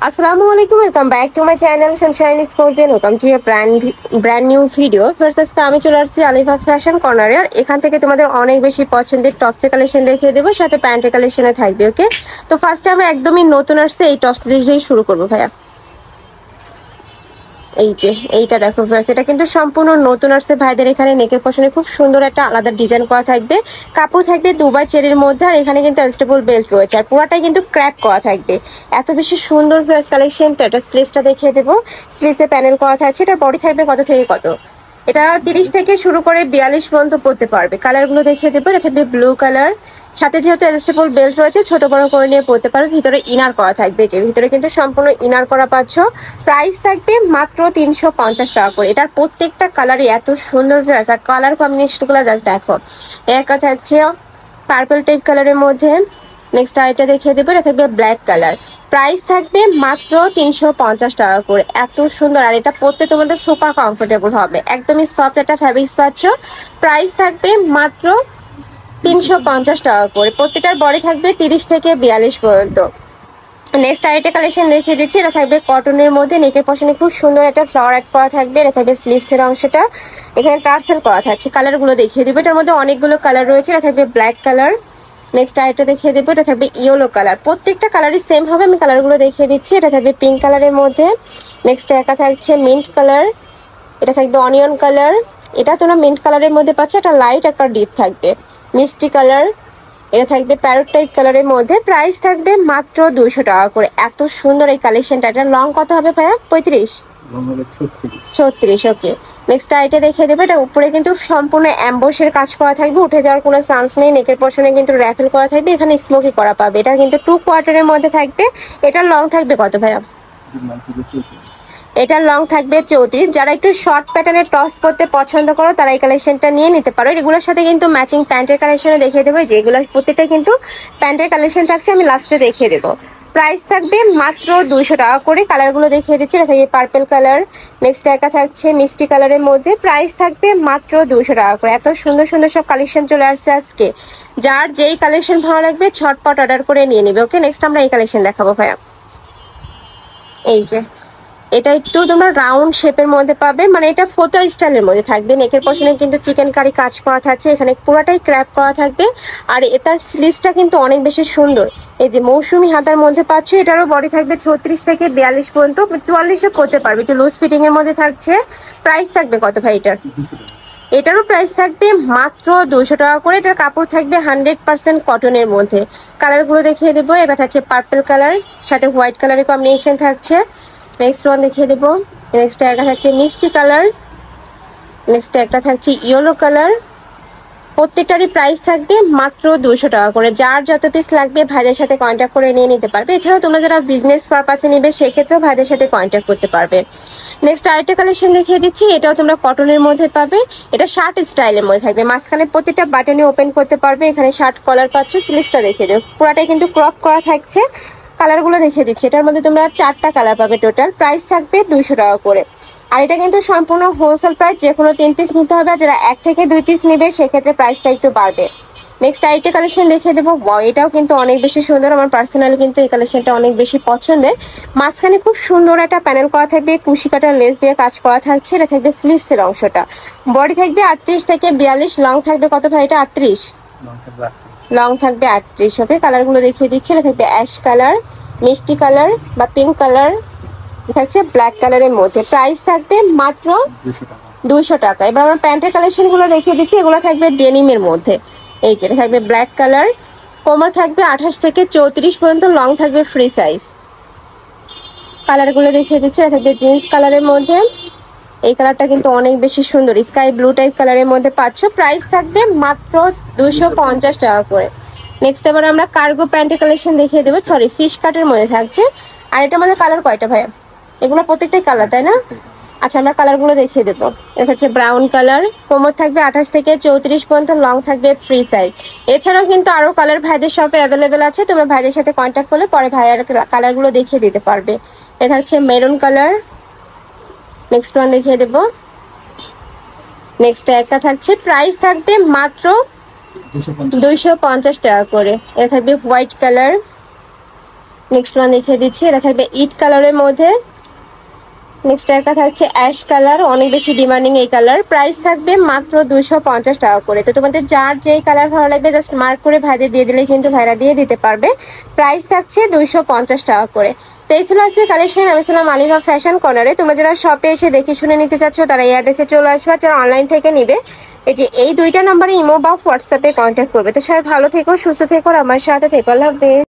Assalamu alaikum, welcome back to my channel Sunshine Scorpion. Welcome to your brand new video. First আজকে আমি চলে আসছি Alifa fashion কর্নারে। আর এখান থেকে তোমাদের অনেক বেশি পছন্দের টপসের কালেকশন দেখিয়ে দেবো, সাথে প্যান্টের কালেকশনে থাকবে। ওকে, তো ফার্স্টে আমরা একদমই নতুন আসছে এই টপস দিয়ে শুরু করবো ভাইয়া। এই যে এইটা দেখো ফার্স্ট, এটা কিন্তু সম্পূর্ণ নতুন আসছে ভাইদের। এখানে নেকের পশনে খুব সুন্দর একটা আলাদা ডিজাইন করা থাকবে, কাপড় থাকবে দুবাই চেরির মধ্যে, আর এখানে কিন্তু অ্যাডজাস্টেবল বেল্ট রয়েছে, আর পুরাটাই কিন্তু ক্র্যাপ করা থাকবে। এত বেশি সুন্দর ফার্স্ট কালেকশনটা। এটা স্লিভসটা দেখিয়ে দেবো, স্লিভসে প্যানেল করা থাকছে। এটা বডি থাকবে কত থেকে কত, এটা 30 থেকে শুরু করে 42 পর্যন্ত পড়তে পারবে। কালারগুলো দেখিয়ে দেবো, এটা থাকবে ব্লু কালার, সাথে যেহেতু অ্যাডজাস্টেবল বেল্ট রয়েছে ছোট বড় করে নিয়ে পড়তে পারো। ভিতরে ইনার করা থাকবে, যে ভিতরে কিন্তু সম্পূর্ণ ইনার করা পাচ্ছ। প্রাইস থাকবে মাত্র 350 টাকা করে। এটার প্রত্যেকটা কালারই এত সুন্দর ফ্রেশ, আর কালার কম্বিনেশনগুলো জাস্ট দেখো। একটা থাকছে পার্পল টাইপ কালারের মধ্যে, নেক্সট আইটা দেখিয়ে দেবো, এটা থাকবে ব্ল্যাক কালার। প্রাইস থাকবে মাত্র 350 টাকা করে। এত সুন্দর, আর এটা পরতে তোমাদের সুপার কমফোর্টেবল হবে, একদমই সফট একটা ফ্যাব্রিক্স পাচ্ছ। প্রাইস থাকবে মাত্র 350 টাকা করে। প্রত্যেকটার বডি থাকবে 30 থেকে 42 পর্যন্ত। নেক্সট আরেকটা কালেকশন দেখিয়ে দিচ্ছি, এটা থাকবে কটনের মধ্যে, নেকের পশনে খুব সুন্দর একটা ফ্লাওয়ার অ্যাড করা থাকবে। এটা থাকবে স্লিভসের অংশটা, এখানে টার্সেল করা থাকছে। কালারগুলো দেখিয়ে দেবো, এটার মধ্যে অনেকগুলো কালার রয়েছে। এটা থাকবে ব্ল্যাক কালার, নেক্সট আরেকটা দেখিয়ে দেবো, এটা থাকবে ইয়েলো কালার। প্রত্যেকটা কালারই সেম হবে, আমি কালারগুলো দেখিয়ে দিচ্ছি। এটা থাকবে পিঙ্ক কালারের মধ্যে, নেক্সট একা থাকছে মিন্ট কালার, এটা থাকবে অনিয়ন কালার, এটা তোমরা মিন্ট কালারের মধ্যে পাচ্ছ, একটা লাইট একটা ডিপ থাকবে মিষ্টি কালার, এটা থাকবে প্যারট টাইপ কালারের মধ্যে। প্রাইস থাকবে মাত্র 200 টাকা করে। এত সুন্দর এই কালেকশনটা। এটা লং কত হবে ভাইয়া? 35 36। ওকে, নেক্সট আইটা দেখিয়ে দেবে, এটা উপরে কিন্তু সম্পূর্ণ অ্যাম্বসের কাজ করা থাকবে, উঠে যাওয়ার কোনো চান্স নেই। নেকের পশনে কিন্তু র্যাফেল করা থাকবে, এখানে স্মোকি করা পাবে। এটা কিন্তু 2 কোয়ার্টারের মধ্যে থাকবে। এটার লং থাকবে কত ভাইয়া? এটার লং থাকবে 34। যারা একটু শর্ট প্যাটার্নের টপস পরতে পছন্দ করো তারা এই কালেকশনটা নিয়ে নিতে পারো। এগুলোর সাথে কিন্তু ম্যাচিং প্যান্টের কালেকশনে দেখিয়ে দেবো, যেগুলো প্রত্যেকটা কিন্তু প্যান্টের কালেকশন থাকছে, আমি লাস্টে দেখিয়ে দেবো। প্রাইস থাকবে মাত্র 200 টাকা করে। কালারগুলো দেখিয়ে দিচ্ছি, এটা থাকবে পার্পল কালার, নেক্সট একটা থাকছে মিষ্টি কালারের মধ্যে। প্রাইস থাকবে মাত্র 200 টাকা করে। এত সুন্দর সুন্দর সব কালেকশন চলে আসছে আজকে। যার যেই কালেকশন ভালো লাগবে ঝটপট অর্ডার করে নিয়ে নেবে। ওকে, নেক্সট আমরা এই কালেকশন দেখাবো ভাইয়া। এই যে এটা একটু তোমরা রাউন্ড শেপের মধ্যে পাবে, মানে এটা ফোটো স্টাইলের মধ্যে থাকবে। নেকের পশনে কিন্তু চিকেন কারি কাজ করা থাকছে, এখানে পুরাটাই ক্র্যাপ করা থাকবে। আর এটার স্লিভসটা কিন্তু অনেক বেশি সুন্দর, এই যে মৌসুমি হাতার মধ্যে পাচ্ছ। এটারও বডি থাকবে 36 থেকে 42 পর্যন্ত, 44-এ করতে পারবে, একটু লুজ ফিটিং এর মধ্যে থাকছে। প্রাইস থাকবে কত ভাই এটার? এটারও প্রাইস থাকবে মাত্র 200 টাকা করে। এটার কাপড় থাকবে 100% কটনের মধ্যে। কালারগুলো দেখিয়ে দেবো, এটা থাকছে পার্পল কালার, সাথে হোয়াইট কালারের কম্বিনেশন থাকছে। নেক্সট ওয়ান দেখিয়ে দেবো, নেক্সট একটা থাকছে মিষ্টি কালার, নেক্সট একটা থাকছে ইয়েলো কালার। প্রত্যেকটারই প্রাইস থাকবে মাত্র 200 টাকা করে। যার যত পিস লাগবে ভাইদের সাথে কন্ট্যাক্ট করে নিয়ে নিতে পারবে। এছাড়াও তোমরা যারা বিজনেস পারপাসে নেবে সেক্ষেত্রেও ভাইদের সাথে কন্ট্যাক্ট করতে পারবে। নেক্সট আরেকটা কালেকশন দেখিয়ে দিচ্ছি, এটাও তোমরা কটনের মধ্যে পাবে। এটা শার্ট স্টাইলের মধ্যে থাকবে, মাঝখানে প্রত্যেকটা বাটনই ওপেন করতে পারবে। এখানে শার্ট কলার পাচ্ছ, স্লিভসটা দেখিয়ে দেবো, পুরাটাই কিন্তু ক্রপ করা থাকছে। কালারগুলো দেখিয়ে দিচ্ছি, এটার মধ্যে তোমরা 4টা কালার পাবে টোটাল। প্রাইস থাকবে 200 টাকা করে। আর এটা কিন্তু সম্পূর্ণ হোলসেল প্রাইস, যে কোনো 3 পিস নিতে হবে। যারা 1 থেকে 2 পিস নেবে সেক্ষেত্রে প্রাইসটা একটু বাড়বে। নেক্সট আইটা কালেকশন দেখিয়ে দেবো, এটাও কিন্তু অনেক বেশি সুন্দর। আমার পার্সোনালি কিন্তু এই কালেকশনটা অনেক বেশি পছন্দের। মাঝখানে খুব সুন্দর একটা প্যানেল করা থাকবে, কুশি কাটার লেস দিয়ে কাজ করা থাকছে। এটা থাকবে স্লিভসের অংশটা, বডি থাকবে 38 থেকে 42, লং থাকবে কত ভাই এটা? 38 লং থাকবে 38। ওকে, কালারগুলো দেখিয়ে দিচ্ছি, এটা থাকবে অ্যাশ কালার, মিষ্টি কালার বা পিঙ্ক কালার, থাকছে ব্ল্যাক কালারের মধ্যে। প্রাইস থাকবে মাত্র 200 টাকা। এবার আমরা প্যান্টের কালেকশনগুলো দেখিয়ে দিচ্ছি, এগুলো থাকবে ডেনিমের মধ্যে। এই যে থাকবে ব্ল্যাক কালার, কোমর থাকবে 28 থেকে 34 পর্যন্ত, লং থাকবে ফ্রি সাইজ। কালারগুলো দেখিয়ে দিচ্ছি, এটা থাকবে জিন্স কালারের মধ্যে। এই কালারটা কিন্তু অনেক বেশি সুন্দর, স্কাই ব্লু টাইপ কালারের মধ্যে পাচ্ছ। প্রাইস থাকবে মাত্র 250 টাকা করে। নেক্সট এবার আমরা কার্গো প্যান্টের কালেকশন দেখিয়ে দেবো, সরি ফিশ কাটের মধ্যে থাকছে। আর এটার মধ্যে কালার কয়টা ভাইয়া? এগুলো প্রত্যেকটাই কালার তাই না? আচ্ছা, আমরা কালারগুলো দেখিয়ে দেবো। এটা হচ্ছে ব্রাউন কালার, কোমর থাকবে 28 থেকে 34 পর্যন্ত, লং থাকবে ফ্রি সাইজ। এছাড়াও কিন্তু আরও কালার ভাইদের শপে অ্যাভেলেবেল আছে, তোমরা ভাইদের সাথে কন্ট্যাক্ট করলে পরে ভাইয়ার কালারগুলো দেখিয়ে দিতে পারবে। এটা হচ্ছে মেরুন কালার, নেক্সট ওয়ান দেখিয়ে দেবো। নেক্সট একটা থাকছে, প্রাইস থাকবে মাত্র 250 টাকা করে। এটা থাকবে হোয়াইট কালার, নেক্সট ওয়ান দেখিয়ে দিচ্ছি, এটা থাকবে ইট কালারের মধ্যে। নেক্সট একটা থাকছে অ্যাশ কালার, অনেক বেশি ডিমান্ডিং এই কালার। প্রাইস থাকবে মাত্র 250 টাকা করে। তো তোমাদের যার যেই কালার ভালো লাগবে জাস্ট মার্ক করে ভাইদের দিয়ে দিলে কিন্তু ভাইরা দিয়ে দিতে পারবে। প্রাইস থাকছে 250 টাকা করে। তো এই ছিল আজকে কালেকশন। আমি ছিলাম আলিফা ফ্যাশন কর্নারে। তোমরা যারা শপে এসে দেখে শুনে নিতে চাচ্ছ তারা এই অ্যাড্রেসে চলে আসবে, যারা অনলাইন থেকে নিবে এই যে এই দুইটা নাম্বারে ইমো বা হোয়াটসঅ্যাপে কন্ট্যাক্ট করবে। তো সবাই ভালো থেকো, সুস্থ থেকো, আমার সাথে থেকো। আল্লাহ হাফেজ।